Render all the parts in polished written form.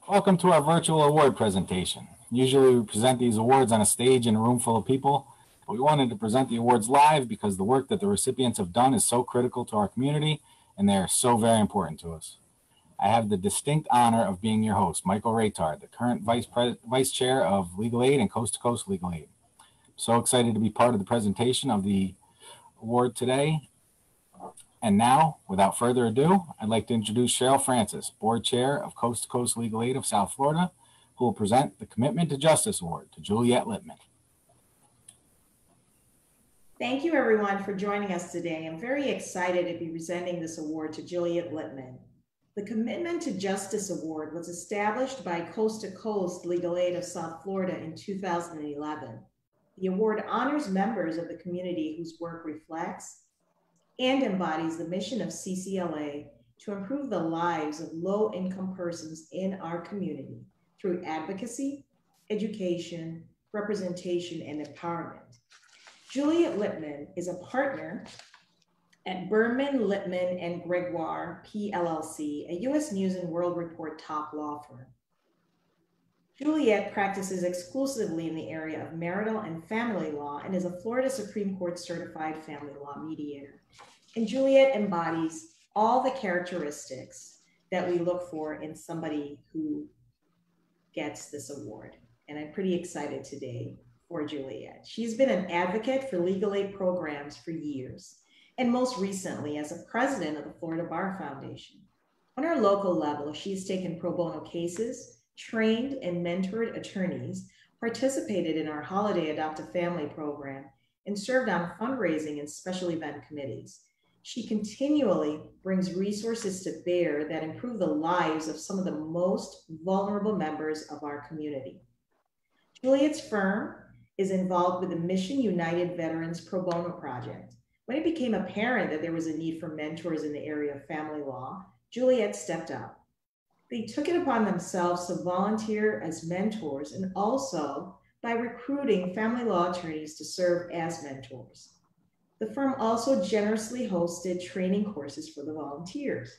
Welcome to our virtual award presentation. Usually we present these awards on a stage in a room full of people, but we wanted to present the awards live because the work that the recipients have done is so critical to our community and they are so very important to us. I have the distinct honor of being your host, Michael Raytard, the current Vice Chair of Legal Aid and Coast to Coast Legal Aid. I'm so excited to be part of the presentation of the award today. And now, without further ado, I'd like to introduce Cheryl Francis, Board Chair of Coast to Coast Legal Aid of South Florida, who will present the Commitment to Justice Award to Juliette Lippman. Thank you, everyone, for joining us today. I'm very excited to be presenting this award to Juliette Lippman. The Commitment to Justice Award was established by Coast to Coast Legal Aid of South Florida in 2011. The award honors members of the community whose work reflects and embodies the mission of CCLA to improve the lives of low-income persons in our community through advocacy, education, representation, and empowerment. Juliette Lippman is a partner at Berman, Lippman, and Gregoire, PLLC, a U.S. News and World Report top law firm. Juliette practices exclusively in the area of marital and family law and is a Florida Supreme Court certified family law mediator. And Juliette embodies all the characteristics that we look for in somebody who gets this award. And I'm pretty excited today for Juliette. She's been an advocate for legal aid programs for years, and most recently as a president of the Florida Bar Foundation. On our local level, she's taken pro bono cases, trained and mentored attorneys, participated in our Holiday Adopt a Family program, and served on fundraising and special event committees. She continually brings resources to bear that improve the lives of some of the most vulnerable members of our community. Juliette's firm is involved with the Mission United Veterans Pro Bono Project. When it became apparent that there was a need for mentors in the area of family law, Juliette stepped up. They took it upon themselves to volunteer as mentors and also by recruiting family law attorneys to serve as mentors. The firm also generously hosted training courses for the volunteers.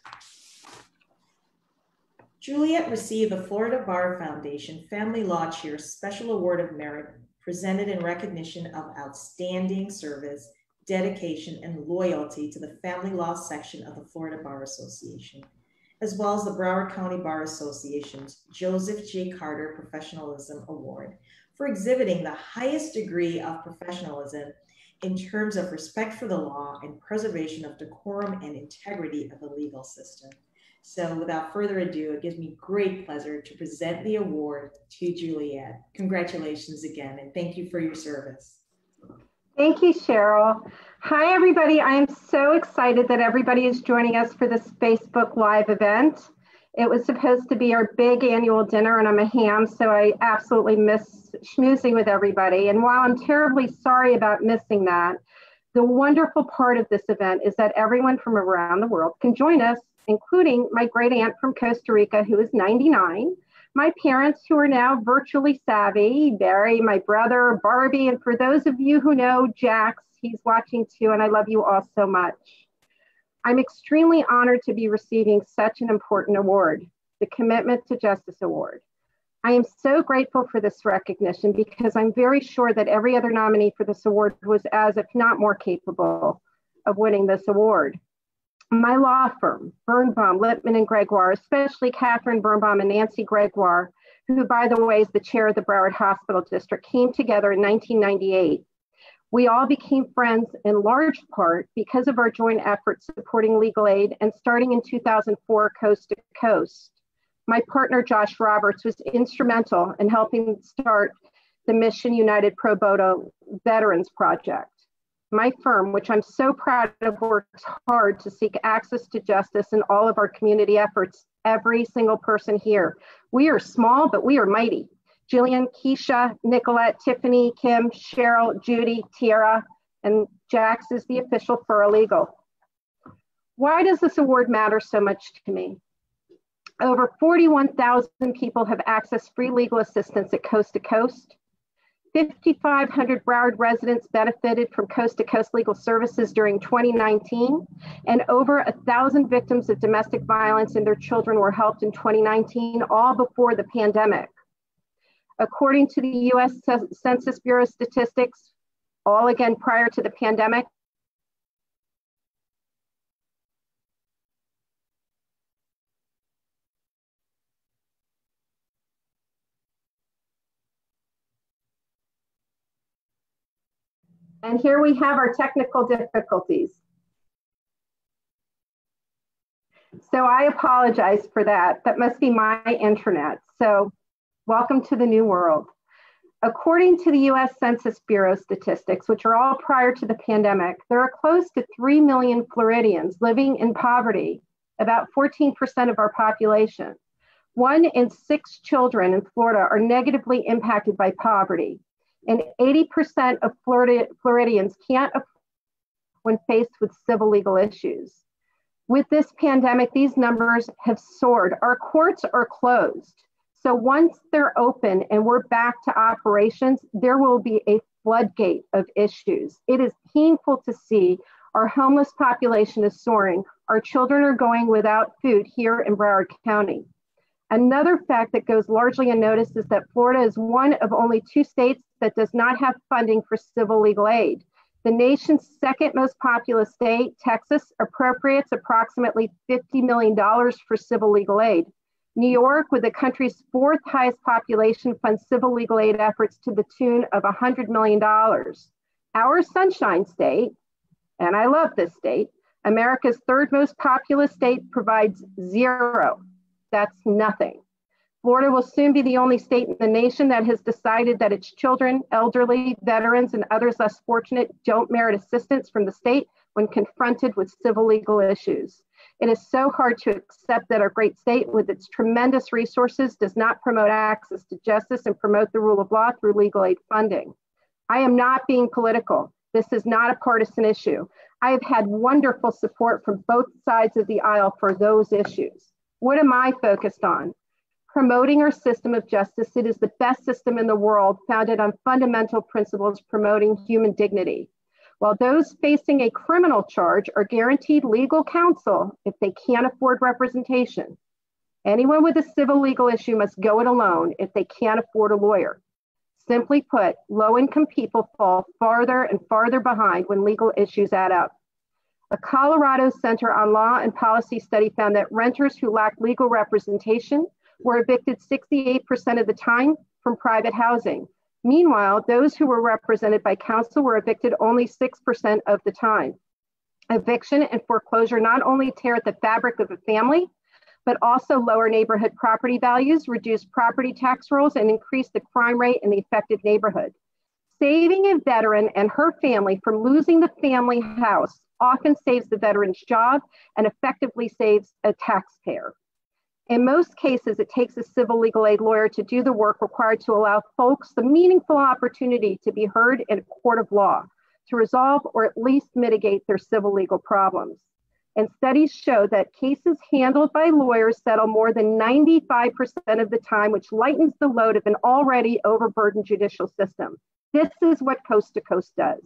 Juliette received the Florida Bar Foundation Family Law Chair Special Award of Merit presented in recognition of outstanding service, dedication, and loyalty to the family law section of the Florida Bar Association, as well as the Broward County Bar Association's Joseph J. Carter Professionalism Award for exhibiting the highest degree of professionalism in terms of respect for the law and preservation of decorum and integrity of the legal system. So without further ado, it gives me great pleasure to present the award to Juliette. Congratulations again, and thank you for your service. Thank you, Cheryl. Hi, everybody. I am so excited that everybody is joining us for this Facebook Live event. It was supposed to be our big annual dinner, and I'm a ham, so I absolutely miss schmoozing with everybody. And while I'm terribly sorry about missing that, the wonderful part of this event is that everyone from around the world can join us, including my great aunt from Costa Rica, who is 99, my parents who are now virtually savvy, Barry, my brother, Barbie, and for those of you who know Jax, he's watching too, and I love you all so much. I'm extremely honored to be receiving such an important award, the Commitment to Justice Award. I am so grateful for this recognition because I'm very sure that every other nominee for this award was as, if not more capable of winning this award. My law firm, Birnbaum, Lippman, and Gregoire, especially Catherine Birnbaum and Nancy Gregoire, who, by the way, is the chair of the Broward Hospital District, came together in 1998. We all became friends in large part because of our joint efforts supporting legal aid and starting in 2004, Coast to Coast. My partner, Josh Roberts, was instrumental in helping start the Mission United Pro Bono Veterans Project. My firm, which I'm so proud of, works hard to seek access to justice in all of our community efforts, every single person here. We are small, but we are mighty. Jillian, Keisha, Nicolette, Tiffany, Kim, Cheryl, Judy, Tiara, and Jax is the official paralegal. Why does this award matter so much to me? Over 41,000 people have accessed free legal assistance at Coast to Coast. 5,500 Broward residents benefited from Coast to Coast Legal Services during 2019, and over 1,000 victims of domestic violence and their children were helped in 2019, all before the pandemic. According to the US Census Bureau statistics, all again prior to the pandemic, and here we have our technical difficulties. So I apologize for that. That must be my internet. So welcome to the new world. According to the US Census Bureau statistics, which are all prior to the pandemic, there are close to 3 million Floridians living in poverty, about 14% of our population. 1 in 6 children in Florida are negatively impacted by poverty, and 80% of Floridians can't afford when faced with civil legal issues. With this pandemic, these numbers have soared. Our courts are closed. So once they're open and we're back to operations, there will be a floodgate of issues. It is painful to see our homeless population is soaring. Our children are going without food here in Broward County. Another fact that goes largely unnoticed is that Florida is one of only 2 states that does not have funding for civil legal aid. The nation's second most populous state, Texas, appropriates approximately $50 million for civil legal aid. New York, with the country's 4th highest population, funds civil legal aid efforts to the tune of $100 million. Our Sunshine State, and I love this state, America's 3rd most populous state, provides 0. That's nothing. Florida will soon be the only state in the nation that has decided that its children, elderly, veterans, and others less fortunate don't merit assistance from the state when confronted with civil legal issues. It is so hard to accept that our great state, with its tremendous resources, does not promote access to justice and promote the rule of law through legal aid funding. I am not being political. This is not a partisan issue. I have had wonderful support from both sides of the aisle for those issues. What am I focused on? Promoting our system of justice. It is the best system in the world, founded on fundamental principles promoting human dignity. While those facing a criminal charge are guaranteed legal counsel if they can't afford representation, anyone with a civil legal issue must go it alone if they can't afford a lawyer. Simply put, low-income people fall farther and farther behind when legal issues add up. A Colorado Center on Law and Policy study found that renters who lack legal representation were evicted 68% of the time from private housing. Meanwhile, those who were represented by counsel were evicted only 6% of the time. Eviction and foreclosure not only tear at the fabric of a family, but also lower neighborhood property values, reduce property tax rolls, and increase the crime rate in the affected neighborhood. Saving a veteran and her family from losing the family house often saves the veteran's job and effectively saves a taxpayer. In most cases, it takes a civil legal aid lawyer to do the work required to allow folks the meaningful opportunity to be heard in a court of law, to resolve or at least mitigate their civil legal problems. And studies show that cases handled by lawyers settle more than 95% of the time, which lightens the load of an already overburdened judicial system. This is what Coast to Coast does.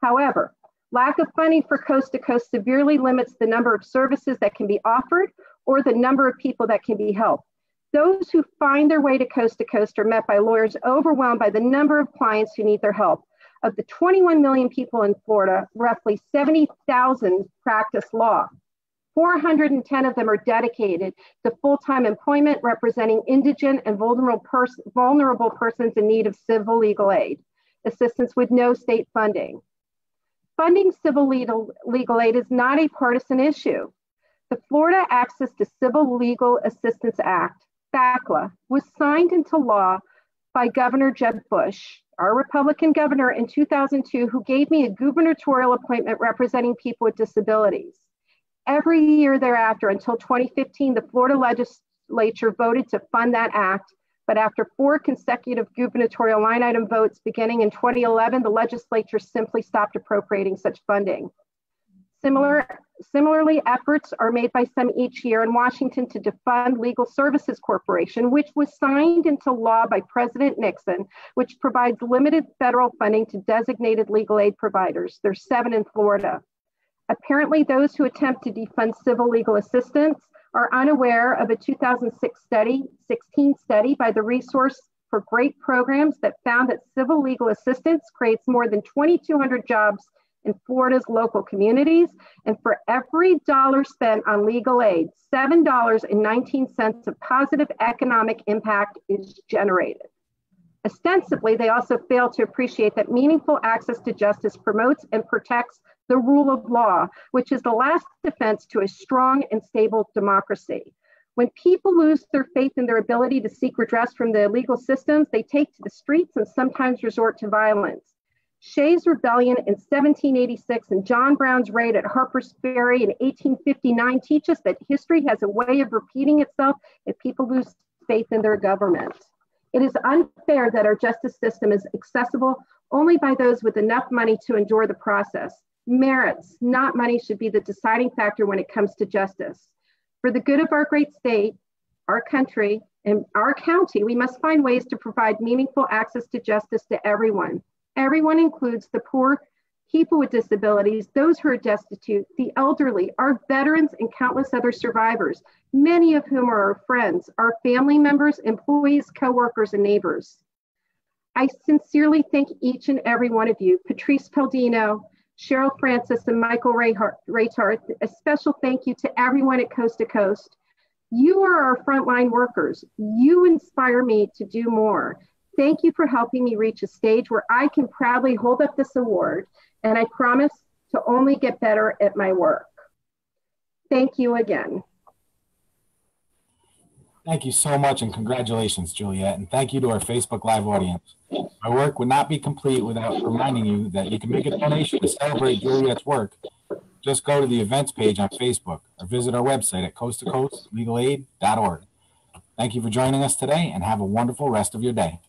However, lack of funding for Coast to Coast severely limits the number of services that can be offered or the number of people that can be helped. Those who find their way to Coast are met by lawyers overwhelmed by the number of clients who need their help. Of the 21 million people in Florida, roughly 70,000 practice law. 410 of them are dedicated to full-time employment, representing indigent and vulnerable persons in need of civil legal aid assistance with no state funding. Funding civil legal aid is not a partisan issue. The Florida Access to Civil Legal Assistance Act, FACLA, was signed into law by Governor Jeb Bush, our Republican governor in 2002, who gave me a gubernatorial appointment representing people with disabilities. Every year thereafter, until 2015, the Florida legislature voted to fund that act. But after 4 consecutive gubernatorial line item votes beginning in 2011, the legislature simply stopped appropriating such funding. Similarly, efforts are made by some each year in Washington to defund Legal Services Corporation, which was signed into law by President Nixon, which provides limited federal funding to designated legal aid providers. There's 7 in Florida. Apparently, those who attempt to defund civil legal assistance are unaware of a 2016 study by the Resource for Great Programs that found that civil legal assistance creates more than 2,200 jobs in Florida's local communities. And for every dollar spent on legal aid, $7.19 of positive economic impact is generated. Ostensibly, they also fail to appreciate that meaningful access to justice promotes and protects the rule of law, which is the last defense to a strong and stable democracy. When people lose their faith in their ability to seek redress from the legal systems, they take to the streets and sometimes resort to violence. Shays' Rebellion in 1786 and John Brown's raid at Harper's Ferry in 1859 teach us that history has a way of repeating itself if people lose faith in their government. It is unfair that our justice system is accessible only by those with enough money to endure the process. Merits, not money, should be the deciding factor when it comes to justice. For the good of our great state, our country, and our county, we must find ways to provide meaningful access to justice to everyone. Everyone includes the poor, people with disabilities, those who are destitute, the elderly, our veterans, and countless other survivors, many of whom are our friends, our family members, employees, coworkers, and neighbors. I sincerely thank each and every one of you, Patrice Peldino, Cheryl Francis, and Michael Raytart. A special thank you to everyone at Coast to Coast. You are our frontline workers. You inspire me to do more. Thank you for helping me reach a stage where I can proudly hold up this award, and I promise to only get better at my work. Thank you again. Thank you so much, and congratulations, Juliette. And thank you to our Facebook Live audience. My work would not be complete without reminding you that you can make a donation to celebrate Juliette's work. Just go to the events page on Facebook or visit our website at coasttocoastlegalaid.org. Thank you for joining us today, and have a wonderful rest of your day.